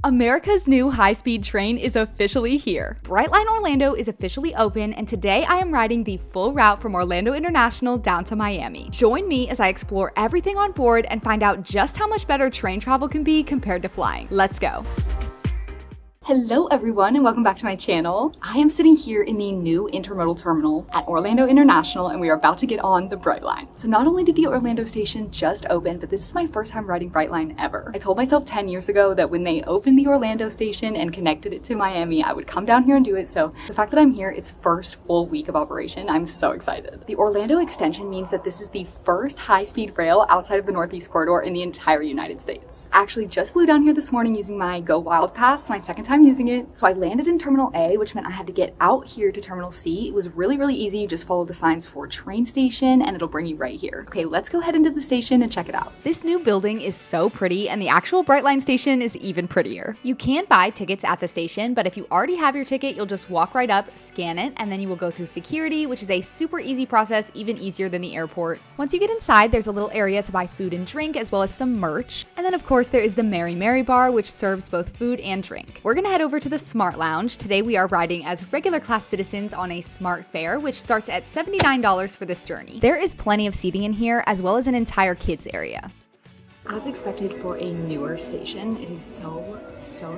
America's new high-speed train is officially here. Brightline Orlando is officially open, and today I am riding the full route from Orlando International down to Miami. Join me as I explore everything on board and find out just how much better train travel can be compared to flying. Let's go. Hello everyone and welcome back to my channel. I am sitting here in the new intermodal terminal at Orlando International and we are about to get on the Brightline. So not only did the Orlando station just open, but this is my first time riding Brightline ever. I told myself 10 years ago that when they opened the Orlando station and connected it to Miami, I would come down here and do it. So the fact that I'm here, its first full week of operation, I'm so excited. The Orlando extension means that this is the first high-speed rail outside of the Northeast Corridor in the entire United States. I actually just flew down here this morning using my Go Wild Pass, my second time using it. So I landed in Terminal A, which meant I had to get out here to Terminal C. It was really easy. You just follow the signs for train station and it'll bring you right here. Okay, let's go head into the station and check it out. This new building is so pretty and the actual Brightline station is even prettier. You can buy tickets at the station, but if you already have your ticket, you'll just walk right up, scan it, and then you will go through security, which is a super easy process, even easier than the airport. Once you get inside, there's a little area to buy food and drink as well as some merch. And then of course there is the Mary Mary bar, which serves both food and drink. We're gonna head over to the Smart Lounge. Today we are riding as regular class citizens on a smart fare, which starts at $79 for this journey. There is plenty of seating in here as well as an entire kids area. As expected for a newer station, it is so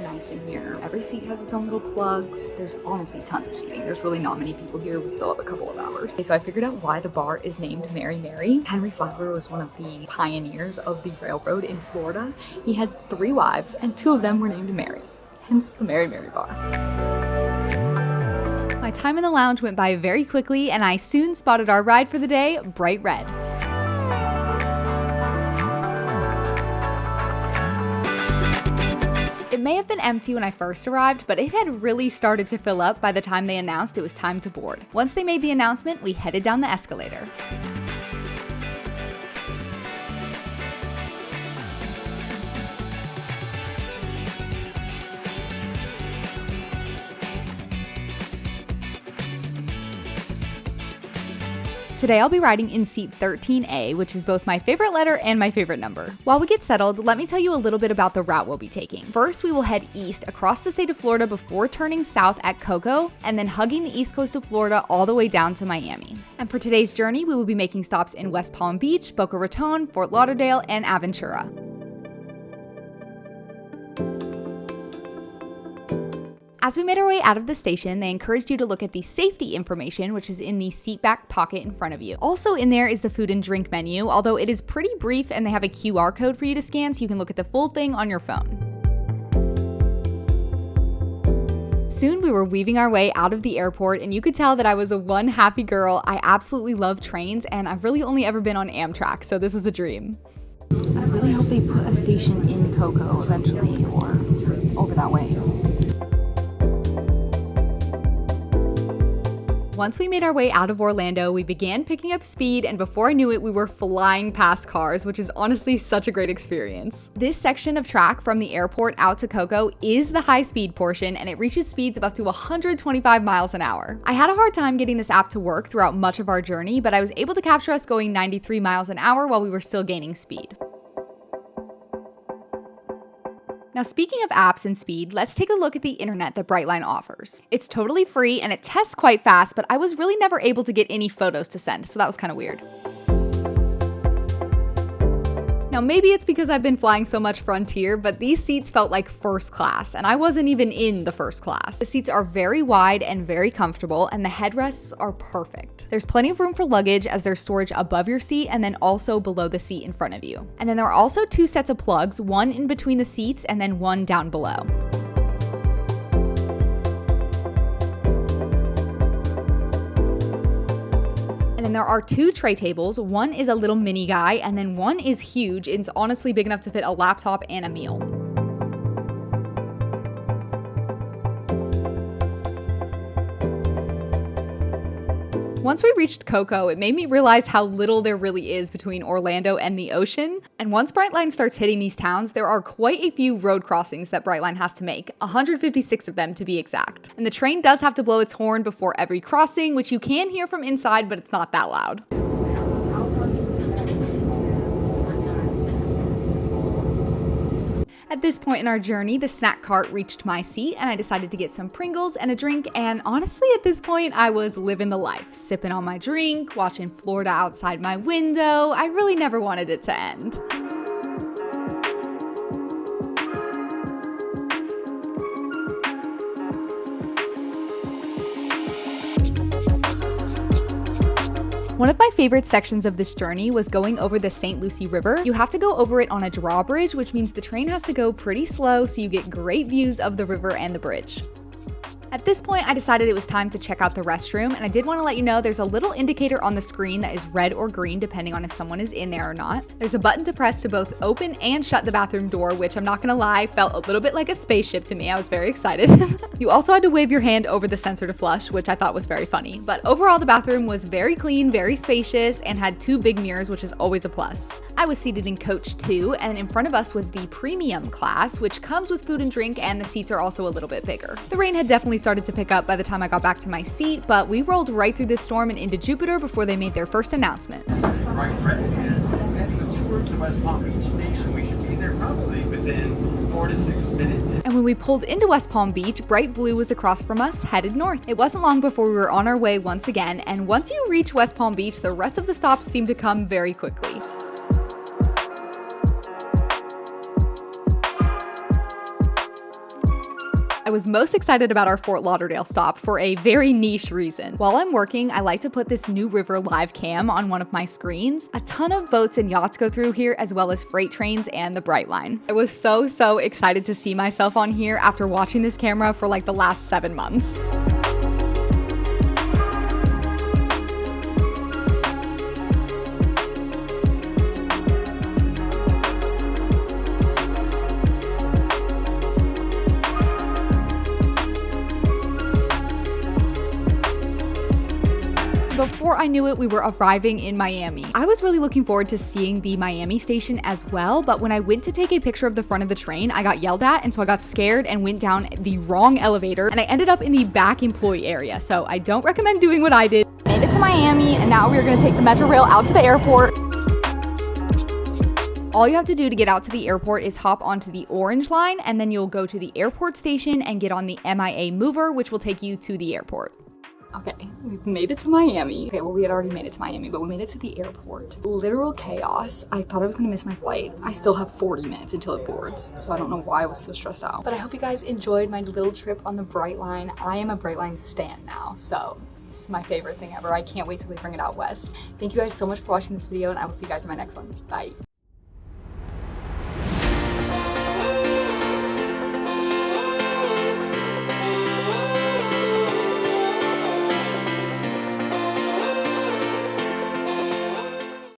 nice in here. Every seat has its own little plugs. There's honestly tons of seating. There's really not many people here. We still have a couple of hours. Okay, so I figured out why the bar is named Mary Mary. Henry Flagler was one of the pioneers of the railroad in Florida. He had 3 wives and 2 of them were named Mary. Hence the Mary Mary bar. My time in the lounge went by very quickly and I soon spotted our ride for the day, bright red. It may have been empty when I first arrived, but it had really started to fill up by the time they announced it was time to board. Once they made the announcement, we headed down the escalator. Today I'll be riding in seat 13A, which is both my favorite letter and my favorite number. While we get settled, let me tell you a little bit about the route we'll be taking. First, we will head east across the state of Florida before turning south at Cocoa, and then hugging the east coast of Florida all the way down to Miami. And for today's journey, we will be making stops in West Palm Beach, Boca Raton, Fort Lauderdale, and Aventura. As we made our way out of the station, they encouraged you to look at the safety information, which is in the seat back pocket in front of you. Also in there is the food and drink menu, although it is pretty brief and they have a QR code for you to scan so you can look at the full thing on your phone. Soon we were weaving our way out of the airport and you could tell that I was one happy girl. I absolutely love trains and I've really only ever been on Amtrak, so this was a dream. I really hope they put a station in Cocoa eventually or over that way. Once we made our way out of Orlando, we began picking up speed, and before I knew it, we were flying past cars, which is honestly such a great experience. This section of track from the airport out to Cocoa is the high-speed portion, and it reaches speeds of up to 125 miles an hour. I had a hard time getting this app to work throughout much of our journey, but I was able to capture us going 93 miles an hour while we were still gaining speed. Now, speaking of apps and speed, let's take a look at the internet that Brightline offers. It's totally free and it tests quite fast, but I was really never able to get any photos to send, so that was kind of weird. Now, maybe it's because I've been flying so much Frontier, but these seats felt like first class, and I wasn't even in the first class. The seats are very wide and very comfortable, and the headrests are perfect. There's plenty of room for luggage as there's storage above your seat and then also below the seat in front of you. And then there are also 2 sets of plugs, one in between the seats and then one down below. And then there are 2 tray tables. One is a little mini guy and then one is huge. It's honestly big enough to fit a laptop and a meal. Once we reached Cocoa, it made me realize how little there really is between Orlando and the ocean. And once Brightline starts hitting these towns, there are quite a few road crossings that Brightline has to make, 156 of them to be exact. And the train does have to blow its horn before every crossing, which you can hear from inside, but it's not that loud. At this point in our journey, the snack cart reached my seat and I decided to get some Pringles and a drink, and honestly at this point I was living the life, sipping on my drink, watching Florida outside my window. I really never wanted it to end. One of my favorite sections of this journey was going over the St. Lucie River. You have to go over it on a drawbridge, which means the train has to go pretty slow so you get great views of the river and the bridge. At this point, I decided it was time to check out the restroom, and I did want to let you know there's a little indicator on the screen that is red or green depending on if someone is in there or not. There's a button to press to both open and shut the bathroom door, which I'm not gonna lie, felt a little bit like a spaceship to me. I was very excited. You also had to wave your hand over the sensor to flush, which I thought was very funny. But overall, the bathroom was very clean, very spacious, and had 2 big mirrors, which is always a plus. I was seated in coach 2, and in front of us was the premium class, which comes with food and drink, and the seats are also a little bit bigger. The rain had definitely started to pick up by the time I got back to my seat, but we rolled right through this storm and into Jupiter before they made their first announcement. Right, Brett is heading towards the West Palm Beach station. We should be there probably within 4 to 6 minutes. And when we pulled into West Palm Beach, bright blue was across from us, headed north. It wasn't long before we were on our way once again, and once you reach West Palm Beach, the rest of the stops seem to come very quickly. I was most excited about our Fort Lauderdale stop for a very niche reason. While I'm working, I like to put this New River live cam on one of my screens. A ton of boats and yachts go through here, as well as freight trains and the Brightline. I was so excited to see myself on here after watching this camera for like the last 7 months. Before I knew it, we were arriving in Miami. I was really looking forward to seeing the Miami station as well, but when I went to take a picture of the front of the train, I got yelled at, and so I got scared and went down the wrong elevator, and I ended up in the back employee area, so I don't recommend doing what I did. Made it to Miami, and now we're gonna take the Metro Rail out to the airport. All you have to do to get out to the airport is hop onto the orange line, and then you'll go to the airport station and get on the MIA mover, which will take you to the airport. Okay, we've made it to Miami. Okay, well, we had already made it to Miami, but we made it to the airport. Literal chaos. I thought I was gonna miss my flight. I still have 40 minutes until it boards, so I don't know why I was so stressed out. But I hope you guys enjoyed my little trip on the Brightline. I am a Brightline stan now, so it's my favorite thing ever. I can't wait till they bring it out west. Thank you guys so much for watching this video, and I will see you guys in my next one. Bye.